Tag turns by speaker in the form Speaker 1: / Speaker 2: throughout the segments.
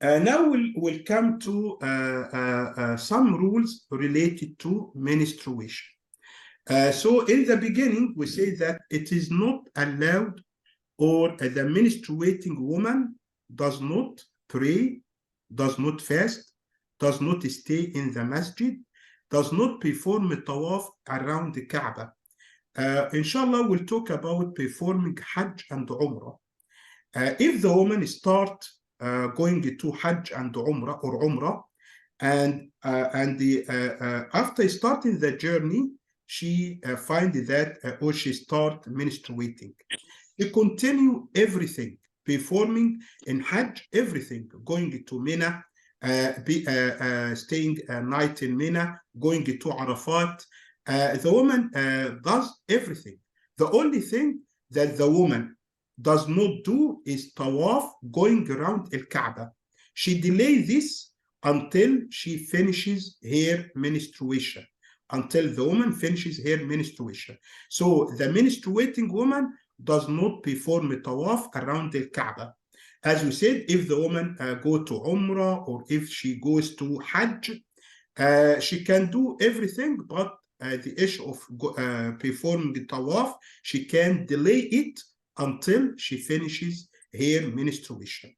Speaker 1: Now we'll come to some rules related to menstruation. So in the beginning, we say that it is not allowed, or the menstruating woman does not pray, does not fast, does not stay in the masjid, does not perform tawaf around the Kaaba. Inshallah, we'll talk about performing Hajj and Umrah. If the woman start going to Hajj and Umrah, and after starting the journey, she find that or she start menstruating. She continue everything, performing in Hajj, everything, going to Mina, staying a night in Mina, going to Arafat. The woman does everything. The only thing that the woman does not do is tawaf, going around Al-Kaaba. She delays this until she finishes her menstruation, until the woman finishes her menstruation. So the menstruating woman does not perform a tawaf around Al-Kaaba. As we said, if the woman go to Umrah, or if she goes to Hajj, she can do everything, but the issue of performing the tawaf, she can delay it until she finishes her menstruation.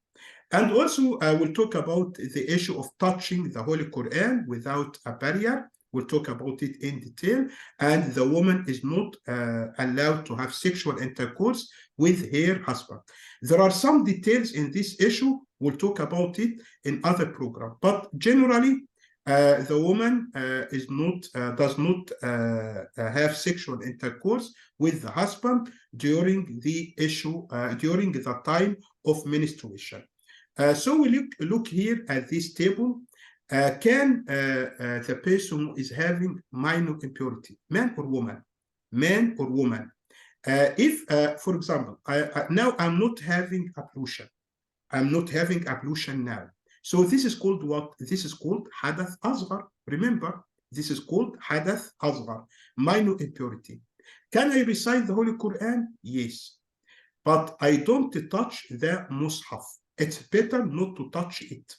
Speaker 1: And also, we'll talk about the issue of touching the Holy Quran without a barrier. We'll talk about it in detail. And the woman is not allowed to have sexual intercourse with her husband. There are some details in this issue. We'll talk about it in other programs. But generally, the woman does not have sexual intercourse with the husband during the time of menstruation. So we look here at this table. Can the person who is having minor impurity, man or woman? Man or woman? If, for example, now I'm not having ablution. I'm not having ablution now. So this is called what? This is called hadath asghar. Remember, this is called hadath asghar, minor impurity. Can I recite the Holy Quran? Yes. But I don't touch the mushaf. It's better not to touch it,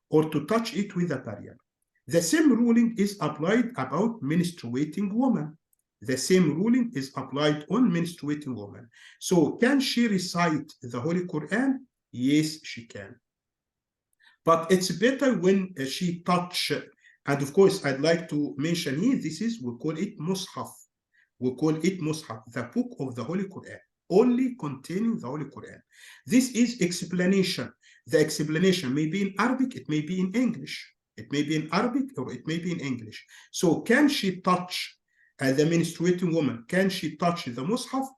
Speaker 1: or to touch it with a barrier. The same ruling is applied about menstruating woman. The same ruling is applied on menstruating woman. So can she recite the Holy Quran? Yes, she can. But it's better when she touch, and of course, I'd like to mention here, we call it mushaf. We call it mushaf, the book of the Holy Quran, only containing the Holy Quran. This is explanation. The explanation may be in Arabic, it may be in English. It may be in Arabic, or it may be in English. So can she touch the menstruating woman? Can she touch the mushaf?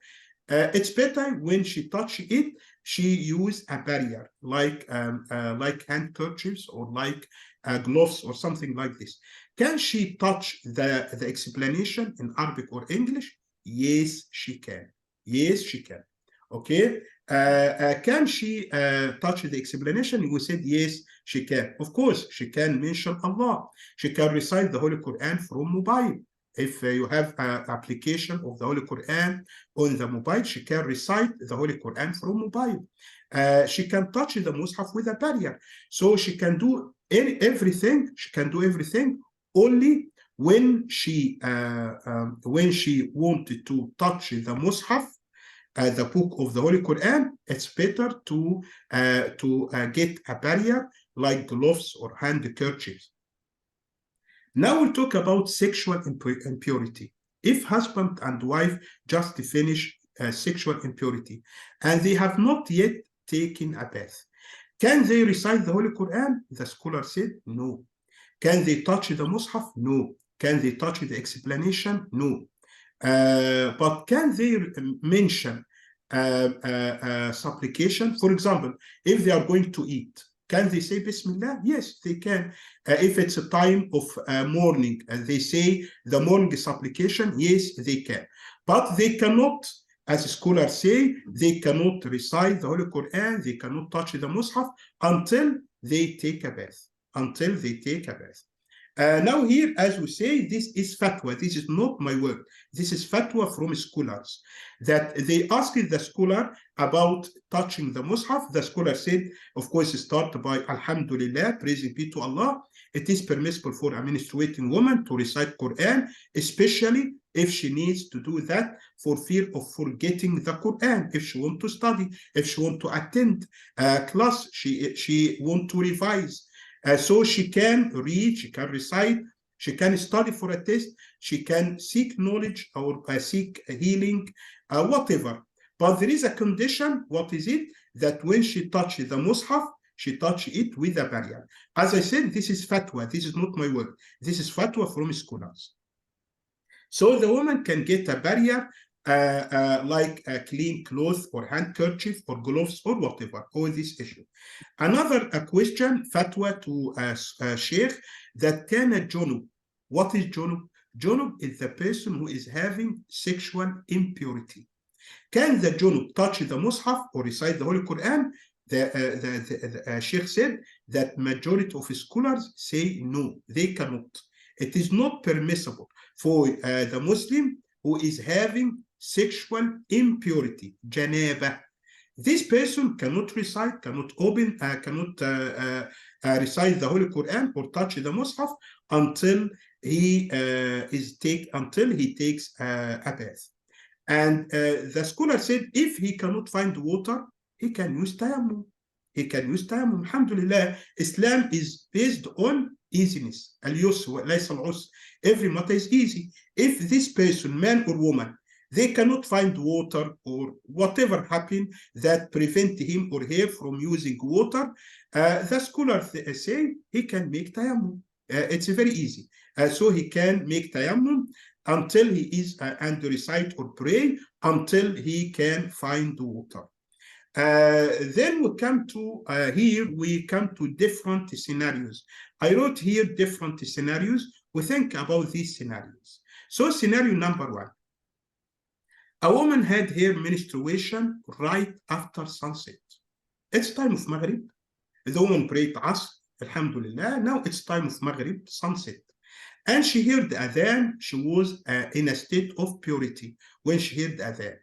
Speaker 1: It's better when she touch it, she use a barrier, like handkerchiefs, or like gloves, or something like this. Can she touch the explanation in Arabic or English? Yes, she can. Yes, she can. Okay. Can she touch the explanation? We said yes, she can. Of course, she can mention Allah. She can recite the Holy Quran from mobile. If you have an application of the Holy Quran on the mobile, she can recite the Holy Quran from mobile. She can touch the mushaf with a barrier. So she can do everything. She can do everything only when she wanted to touch the mushaf, the book of the Holy Quran. It's better to get a barrier like gloves or handkerchiefs. Now we'll talk about sexual impurity. If husband and wife just finish sexual impurity and they have not yet taken a bath, can they recite the Holy Quran? The scholar said no. Can they touch the mushaf? No. Can they touch the explanation? No. But can they mention supplication? For example, if they are going to eat, can they say Bismillah? Yes, they can. If it's a time of morning and they say the morning supplication, yes, they can. But they cannot, as scholars say, they cannot recite the Holy Quran, they cannot touch the mushaf until they take a bath. Until they take a bath. Now here, as we say, this is fatwa. This is not my word. This is fatwa from scholars. That they asked the scholar about touching the mushaf. The scholar said, of course, start by Alhamdulillah, praise be to Allah. It is permissible for a menstruating woman to recite Quran, especially if she needs to do that for fear of forgetting the Quran. If she wants to study, if she wants to attend a class, she wants to revise. So she can read, she can recite, she can study for a test, she can seek knowledge or seek healing, whatever. But there is a condition. What is it? That when she touches the mushaf, she touches it with a barrier. As I said, this is fatwa. This is not my word. This is fatwa from scholars. So the woman can get a barrier like a clean cloth or handkerchief or gloves or whatever, all this issue. Another question, fatwa to Sheikh, that can a junub. What is junub? Junub is the person who is having sexual impurity. Can the junub touch the mushaf or recite the Holy Quran? The Sheikh said that majority of scholars say no, they cannot. It is not permissible for the Muslim who is having sexual impurity, janaba. This person cannot recite, cannot open, cannot recite the Holy Quran or touch the Mus'haf until he takes a bath. And the scholar said if he cannot find water, he can use tayammum. He can use tayammum. Alhamdulillah, Islam is based on easiness. Al-yusr, laysa al-usr. Every matter is easy. If this person, man or woman, they cannot find water or whatever happened that prevent him or her from using water, the scholars say he can make tayammum. It's very easy. So he can make tayammum until he is and recite or pray until he can find water. Then we come to we come to different scenarios. I wrote here different scenarios. We think about these scenarios. So scenario number one. A woman had her menstruation right after sunset. It's time of Maghrib. The woman prayed Asr, Alhamdulillah. Now it's time of Maghrib, sunset. And she heard the adhan. She was in a state of purity when she heard the adhan.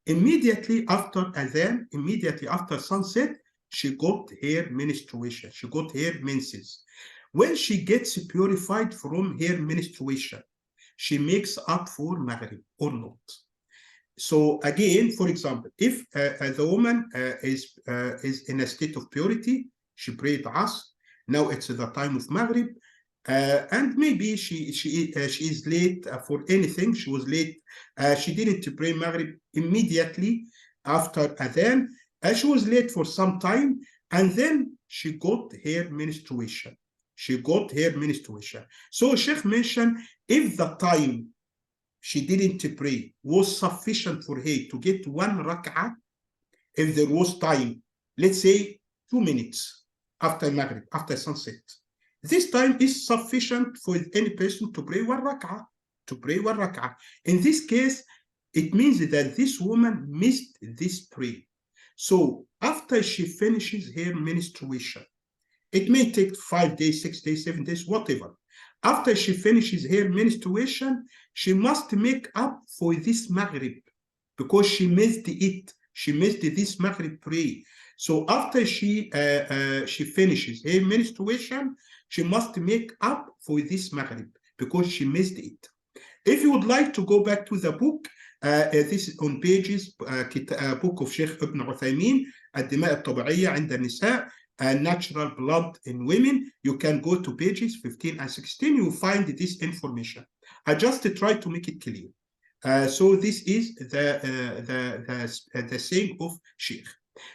Speaker 1: Immediately after adhan, immediately after sunset, she got her menstruation. She got her menses. When she gets purified from her menstruation, she makes up for Maghrib or not. So again, for example, if the woman is in a state of purity, she prayed Asr. Now it's the time of Maghrib, and maybe she is late for anything. She was late. She didn't pray Maghrib immediately after Adhan. She was late for some time, and then she got her menstruation. She got her menstruation. So Sheikh mentioned if the time she didn't pray was sufficient for her to get one rak'ah, if there was time, let's say 2 minutes after Maghrib, after sunset, this time is sufficient for any person to pray one rak'ah, In this case, it means that this woman missed this prayer. So after she finishes her menstruation, it may take 5 days, 6 days, 7 days, whatever. After she finishes her menstruation, she must make up for this Maghrib because she missed it. She missed this Maghrib prayer. So after she finishes her menstruation, she must make up for this Maghrib because she missed it. If you would like to go back to the book, this is on pages, book of Sheikh Ibn Uthaymeen, الدماء الطبيعية عند النساء, natural blood in women. You can go to pages 15 and 16. You find this information. I just try to make it clear. So this is the saying of Sheikh.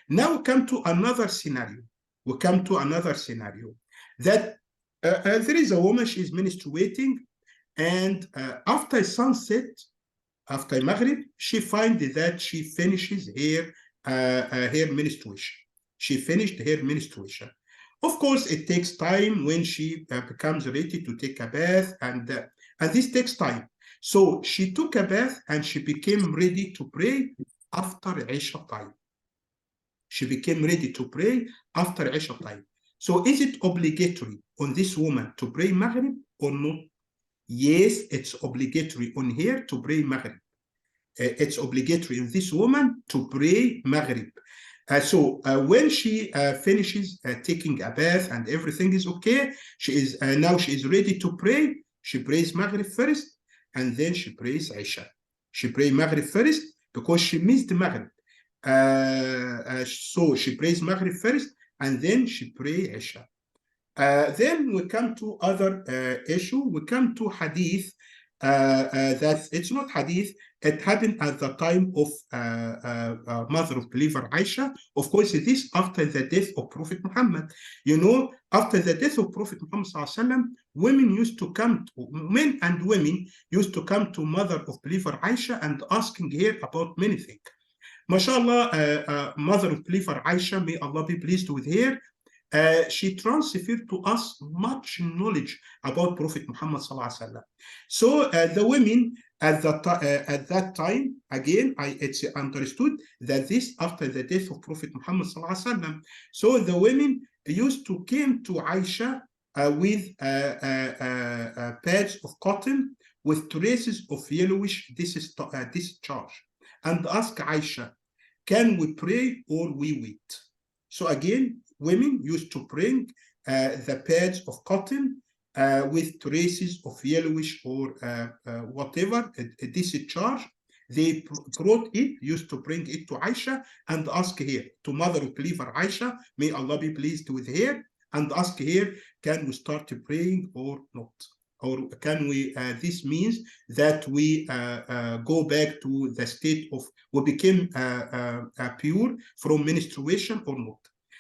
Speaker 1: Now we come to another scenario. That there is a woman, she is menstruating, and after sunset, after Maghrib, she finds that she finishes her menstruation. She finished her menstruation. Of course, it takes time when she becomes ready to take a bath, and this takes time. So she took a bath and she became ready to pray after Isha time. She became ready to pray after Isha time. So is it obligatory on this woman to pray Maghrib or not? Yes, it's obligatory on her to pray Maghrib. It's obligatory on this woman to pray Maghrib. So when she finishes taking a bath and everything is okay, she is now she is ready to pray. She prays Maghrib first, and then she prays Isha. She prays Maghrib first because she missed Maghrib. So she prays Maghrib first, and then she prays Isha. Then we come to other issue. We come to hadith that it's not hadith. It happened at the time of mother of believer Aisha. Of course, it is after the death of Prophet Muhammad. You know, after the death of Prophet Muhammad sallallahu women used to come, men and women used to come to mother of believer Aisha and asking her about many things. MashaAllah, mother of believer Aisha, may Allah be pleased with her. She transferred to us much knowledge about Prophet Muhammad sallallahu alaihi wasallam. So the women at that time, again, it's understood that this after the death of Prophet Muhammad sallallahu alaihi wasallam. So the women used to came to Aisha with pads of cotton with traces of yellowish discharge, and ask Aisha, can we pray or we wait? So again, women used to bring the pads of cotton with traces of yellowish or whatever, a discharge. They brought it, used to bring it to Aisha and ask her, to mother of believer Aisha, may Allah be pleased with her, and ask her, can we start praying or not? Or can we, this means that we go back to the state of, we became pure from menstruation or not?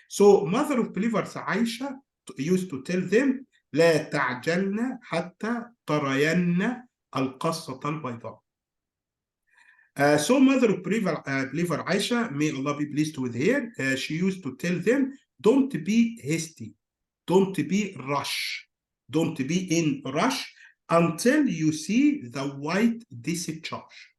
Speaker 1: So mother of believers Aisha used to tell them, لا تعجلن حتى ترين القصة البيضاء. So mother of believer Aisha, may Allah be pleased with her, she used to tell them, don't be hasty, don't be rush, don't be in rush until you see the white discharge.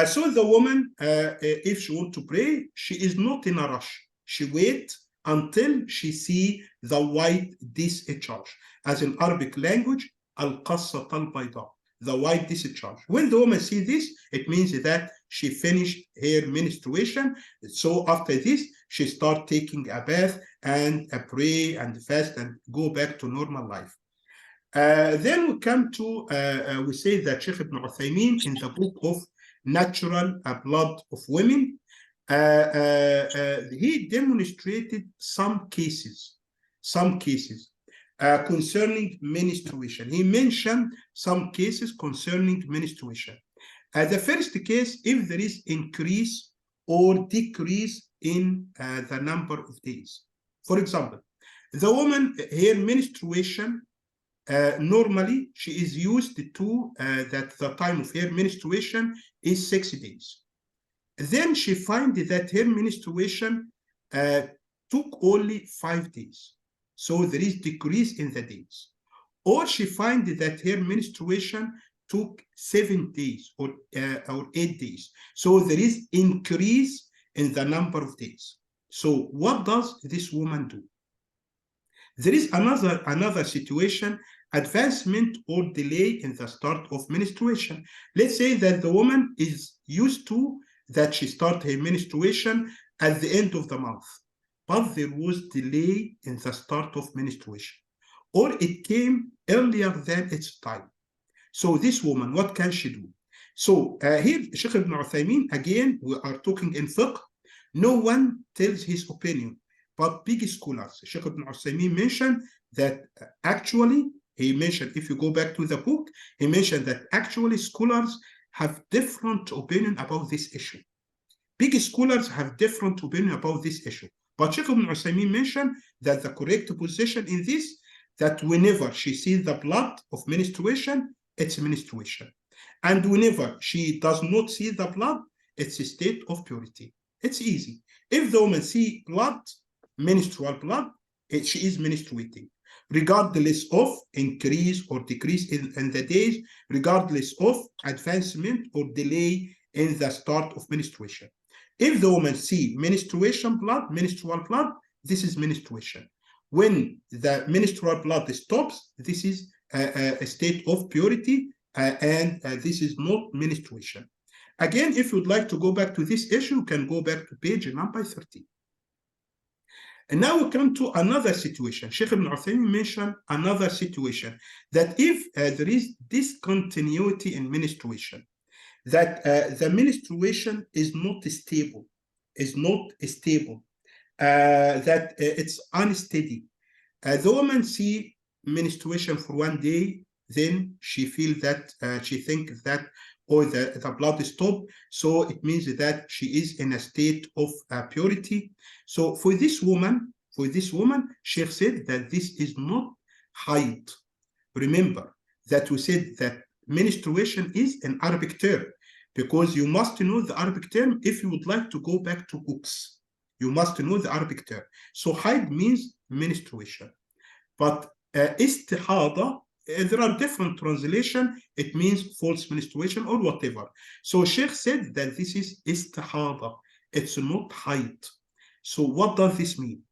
Speaker 1: So the woman, if she wants to pray, she is not in a rush. She waits until she see the white discharge. As in Arabic language, al-qassat al-bayda, the white discharge. When the woman sees this, it means that she finished her menstruation. So after this, she start taking a bath and pray and fast and go back to normal life. Then we come to, we say that Sheikh Ibn Uthaymeen in the book of Natural Blood of Women, he demonstrated some cases concerning menstruation. He mentioned some cases concerning menstruation. The first case, if there is increase or decrease in the number of days. For example, the woman, her menstruation, normally she is used to that the time of her menstruation is 6 days. Then she finds that her menstruation took only 5 days. So there is decrease in the days. Or she finds that her menstruation took 7 days or 8 days. So there is increase in the number of days. So what does this woman do? There is another situation, advancement or delay in the start of menstruation. Let's say that the woman is used to that she start her menstruation at the end of the month, but there was delay in the start of menstruation, or it came earlier than its time. So this woman, what can she do? So here, Sheikh Ibn Uthaymeen, again, we are talking in fiqh. No one tells his opinion, but big scholars. Sheikh Ibn Uthaymeen mentioned that actually, he mentioned, if you go back to the book, he mentioned that actually scholars have different opinion about this issue. Big scholars have different opinion about this issue. But Sheikh Ibn Uthaymeen mentioned that the correct position in this, that whenever she sees the blood of menstruation, it's menstruation. And whenever she does not see the blood, it's a state of purity. It's easy. If the woman sees blood, menstrual blood, she is menstruating, regardless of increase or decrease in the days, regardless of advancement or delay in the start of menstruation. If the woman sees menstruation blood, menstrual blood, this is menstruation. when the menstrual blood stops, this is a state of purity, and this is not menstruation. Again, if you'd like to go back to this issue, you can go back to page number 13. And now we come to another situation. Sheikh Ibn Uthaymeen mentioned another situation, that if there is discontinuity in menstruation, that the menstruation is not stable, that it's unsteady. The woman see menstruation for one day, then she feels that, she thinks that, or the blood stopped, so it means that she is in a state of purity. So for this woman, Sheikh said that this is not haid. Remember that we said that menstruation is an Arabic term, because you must know the Arabic term if you would like to go back to books. You must know the Arabic term. So haid means menstruation. But istihada, there are different translations. It means false menstruation or whatever. So Sheikh said that this is istihada. It's not haid. So what does this mean?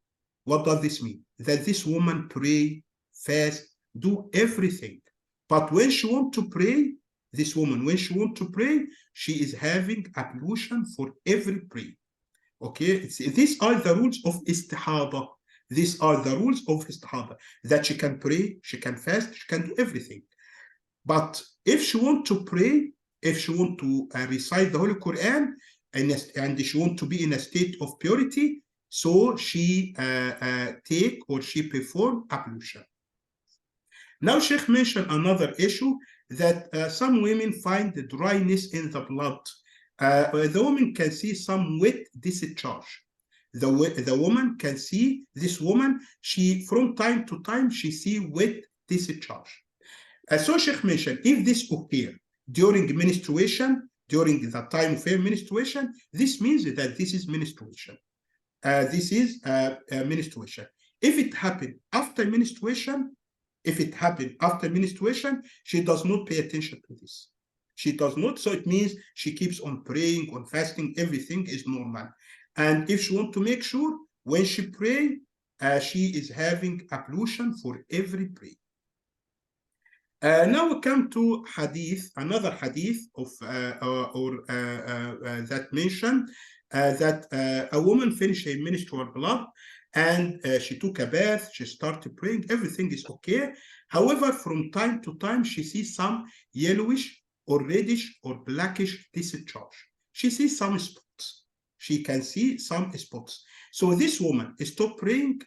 Speaker 1: What does this mean? That this woman pray, fast, do everything. But when she wants to pray, this woman, when she wants to pray, she is having ablution for every prayer. Okay, these are the rules of istihada. These are the rules of istihada, that she can pray, she can fast, she can do everything. But if she wants to pray, if she wants to recite the Holy Quran, and she wants to be in a state of purity, so she take or she perform ablution. Now Sheikh mentioned another issue, that some women find the dryness in the blood. The woman can see some wet discharge. The woman can see, this woman, she from time to time, she see wet discharge. So Sheikh mentioned, if this occurs during menstruation, during the time of her menstruation, this means that this is menstruation. Menstruation. If it happened after menstruation, she does not pay attention to this. She does not, so it means she keeps on praying, on fasting, everything is normal. And if she wants to make sure, when she prays, she is having ablution for every prayer. Now we come to hadith, another hadith of that mentioned that a woman finished her menstrual blood, and she took a bath, she started praying, everything is okay. However, from time to time, she sees some yellowish or reddish or blackish discharge. She sees some spots. She can see some spots. So this woman stopped praying.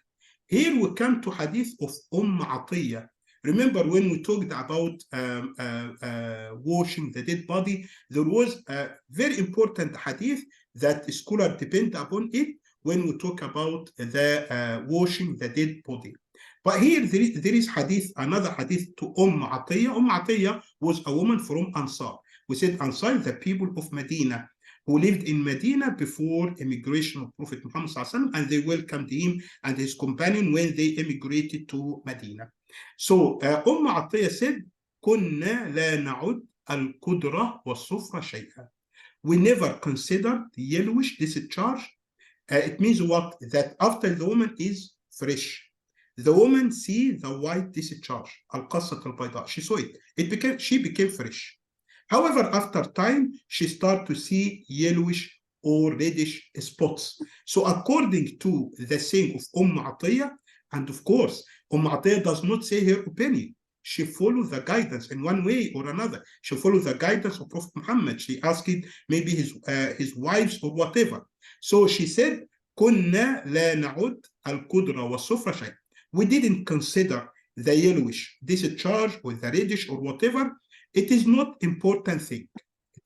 Speaker 1: Here we come to hadith of Atiyah. Remember when we talked about washing the dead body, there was a very important hadith that scholars depend upon it when we talk about the washing the dead body. But here there is hadith, another hadith to Atiyah. Atiyah was a woman from Ansar. We said Ansar, the people of Medina, who lived in Medina before immigration of Prophet Muhammad ﷺ, and they welcomed him and his companion when they immigrated to Medina. So Atiyah said, كنا لا نعد القدرة والصفرة شيئا. We never considered the yellowish discharge. It means what? That after the woman is fresh, the woman see the white discharge, al-qassat al-bayda. She saw it. She became fresh. However, after time, she started to see yellowish or reddish spots. So according to the saying of Atiyah, and of course, Atiyah does not say her opinion. She follows the guidance in one way or another. She follows the guidance of Prophet Muhammad. She asked maybe his wives or whatever. So she said, كنا لا نعد القدرة والصفرة شيء. We didn't consider the yellowish discharge or the reddish or whatever. It is not important thing.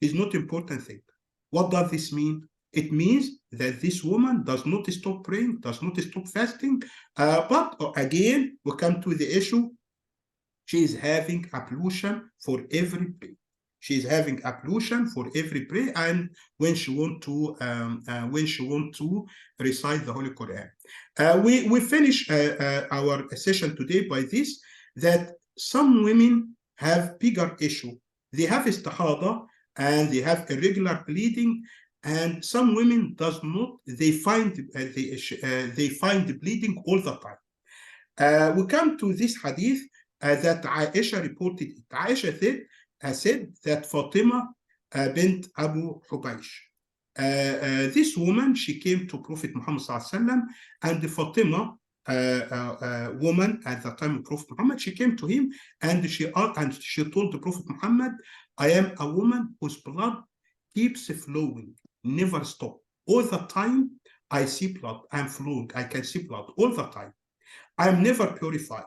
Speaker 1: It is not important thing. What does this mean? It means that this woman does not stop praying, does not stop fasting. But again, we come to the issue. She is having ablution for every prayer. She is having ablution for every prayer, and when she want to recite the Holy Quran. We finish our session today by this, that some women have bigger issue. They have istihada and they have irregular bleeding, and some women does not. They find the bleeding all the time. We come to this hadith that Aisha reported. Aisha said that Fatima bint Abu Hubaysh. This woman, she came to Prophet Muhammad ﷺ, and Fatima, woman at the time of Prophet Muhammad, she came to him and she told the Prophet Muhammad, I am a woman whose blood keeps flowing, never stop. All the time I see blood, I'm flowing, I can see blood all the time. I'm never purified.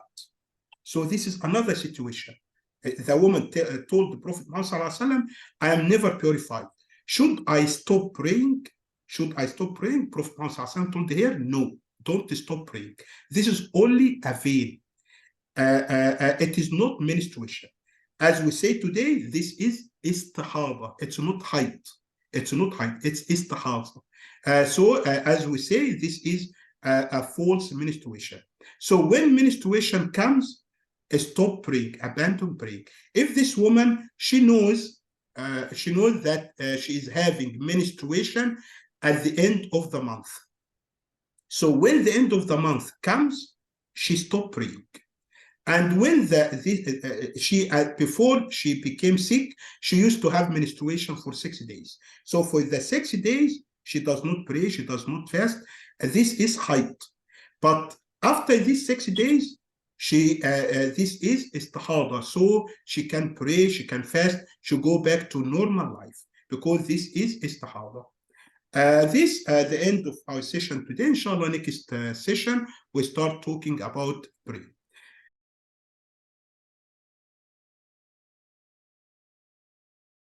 Speaker 1: So this is another situation. The woman told the Prophet Muhammad ﷺ, I am never purified. Should I stop praying? Should I stop praying? Prophet Muhammad ﷺ told her, no, don't stop praying. This is only a vein. It is not menstruation. As we say today, this is istihada. It's not height. It's not height. It's istihada. So as we say, this is a false menstruation. So when menstruation comes, stop praying, abandon praying. If this woman, she knows that she is having menstruation at the end of the month. So when the end of the month comes, she stopped praying. And when before she became sick, she used to have menstruation for 6 days. So for the 6 days, she does not pray, she does not fast. This is height. But after these 6 days, this is istihada. So she can pray, she can fast, she go back to normal life because this is istihada. This the end of our session today. Inshallah, next session we start talking about prayer.